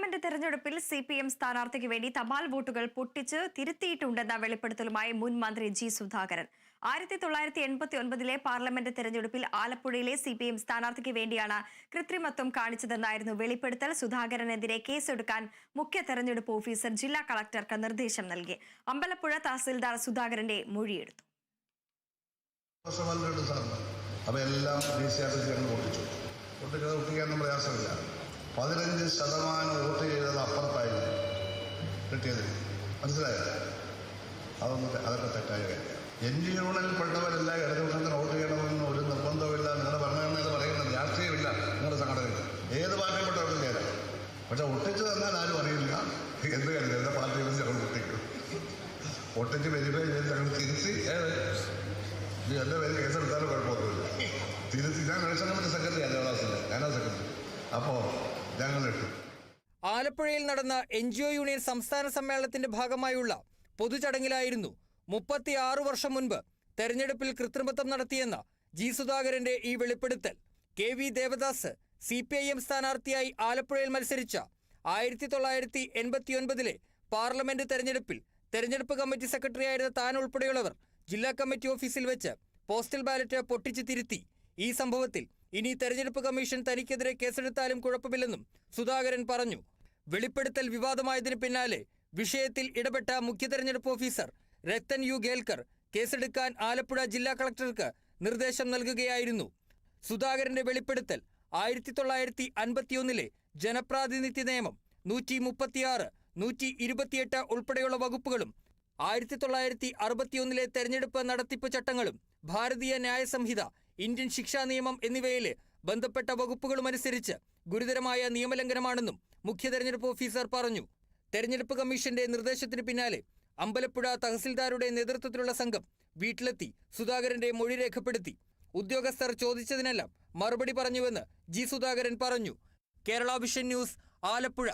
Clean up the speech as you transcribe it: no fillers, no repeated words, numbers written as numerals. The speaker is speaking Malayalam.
പാർലമെന്റ് തെരഞ്ഞെടുപ്പിൽ സിപിഎം സ്ഥാനാർത്ഥിക്ക് വേണ്ടി തപാൽ വോട്ടുകൾ പൊട്ടിച്ച് തിരുത്തിയിട്ടുണ്ടെന്ന വെളിപ്പെടുത്തലുമായി മുൻ മന്ത്രി ജി സുധാകരൻ. 1989 പാർലമെന്റ് തെരഞ്ഞെടുപ്പിൽ ആലപ്പുഴയിലെ സിപിഎം സ്ഥാനാർത്ഥിക്ക് വേണ്ടിയാണ് കൃത്രിമത്വം കാണിച്ചതെന്നായിരുന്നു വെളിപ്പെടുത്തൽ. സുധാകരനെതിരെ കേസെടുക്കാൻ മുഖ്യ തെരഞ്ഞെടുപ്പ് ഓഫീസർ ജില്ലാ കളക്ടർക്ക് നിർദ്ദേശം നൽകി. അമ്പലപ്പുഴ തഹസിൽദാർ സുധാകരന്റെ മൊഴിയെടുത്തു. പ്രയാസമില്ല. 15% വോട്ട് ചെയ്തത് അപ്പുറത്തായിരുന്നു കിട്ടിയത്. മനസ്സിലായോ? അതൊക്കെ തെറ്റായ കാര്യം. ND യൂണിയനിൽപ്പെട്ടവരെല്ലാം ഇടതുപക്ഷത്തിന് വോട്ട് ചെയ്യണമെന്ന് ഒരു നിർബന്ധമില്ല. നിങ്ങളുടെ ഭരണഘടനയിൽ പറയുന്നത് രാഷ്ട്രീയമില്ല. നിങ്ങളുടെ സംഘടനയിൽ ഏത് പാർട്ടിപ്പെട്ടവരും ചേരാം. പക്ഷെ ഒട്ടിച്ച് തന്നാൽ ആരും അറിയില്ല. എന്ത് കാര്യം എൻ്റെ പാർട്ടിയിൽ ഞങ്ങൾ ഒട്ടിക്കും. ഒട്ടിച്ച് വെരിഫൈ ചെയ്ത് ഞങ്ങൾ തിരിച്ച് എൻ്റെ പേര് കേസെടുത്താലും കുഴപ്പമൊന്നുമില്ല. തിരിച്ച് ഞാൻ ഇലക്ഷൻ കമ്മിറ്റി സെക്രട്ടറി അല്ല, ഞാനാ സെക്രട്ടറി. അപ്പോൾ ഞങ്ങളിട്ടു. ആലപ്പുഴയിൽ നടന്ന NGO യൂണിയൻ സംസ്ഥാന സമ്മേളനത്തിന്റെ ഭാഗമായുള്ള പൊതുചടങ്ങിലായിരുന്നു 36 വർഷം മുൻപ് തെരഞ്ഞെടുപ്പിൽ കൃത്രിമത്വം നടത്തിയെന്ന ജി സുധാകരന്റെ ഈ വെളിപ്പെടുത്തൽ. KV ദേവദാസ് CPIM സ്ഥാനാർത്ഥിയായി ആലപ്പുഴയിൽ മത്സരിച്ച 1989 പാർലമെന്റ് തെരഞ്ഞെടുപ്പിൽ തെരഞ്ഞെടുപ്പ് കമ്മിറ്റി സെക്രട്ടറിയായിരുന്ന താൻ ഉൾപ്പെടെയുള്ളവർ ജില്ലാ കമ്മിറ്റി ഓഫീസിൽ വെച്ച് പോസ്റ്റൽ ബാലറ്റ് പൊട്ടിച്ച് തിരുത്തി. ഈ സംഭവത്തിൽ ഇനി തെരഞ്ഞെടുപ്പ് കമ്മീഷൻ തനിക്കെതിരെ കേസെടുത്താലും കുഴപ്പമില്ലെന്നും സുധാകരൻ പറഞ്ഞു. വെളിപ്പെടുത്തൽ വിവാദമായതിനു പിന്നാലെ വിഷയത്തിൽ ഇടപെട്ട മുഖ്യ തെരഞ്ഞെടുപ്പ് ഓഫീസർ രത്തൻ യു ഖേൽക്കർ കേസെടുക്കാൻ ആലപ്പുഴ ജില്ലാ കളക്ടർക്ക് നിർദ്ദേശം നൽകുകയായിരുന്നു. സുധാകരന്റെ വെളിപ്പെടുത്തൽ 1951 ജനപ്രാതിനിധ്യ നിയമം 136, 128 ഉൾപ്പെടെയുള്ള വകുപ്പുകളും 1961 തെരഞ്ഞെടുപ്പ് നടത്തിപ്പ് ചട്ടങ്ങളും ഭാരതീയ ന്യായ സംഹിത, ഇന്ത്യൻ ശിക്ഷാ നിയമം എന്നിവയിലെ ബന്ധപ്പെട്ട വകുപ്പുകളുമനുസരിച്ച് ഗുരുതരമായ നിയമലംഘനമാണെന്നും മുഖ്യ തെരഞ്ഞെടുപ്പ് ഓഫീസർ പറഞ്ഞു. തെരഞ്ഞെടുപ്പ് കമ്മീഷന്റെ നിർദ്ദേശത്തിന് പിന്നാലെ അമ്പലപ്പുഴ തഹസിൽദാരുടെ നേതൃത്വത്തിലുള്ള സംഘം വീട്ടിലെത്തി സുധാകരന്റെ മൊഴി രേഖപ്പെടുത്തി. ഉദ്യോഗസ്ഥർ ചോദിച്ചതിനെല്ലാം മറുപടി പറഞ്ഞുവെന്ന് ജി സുധാകരൻ പറഞ്ഞു. Kerala vision news, Alappuzha.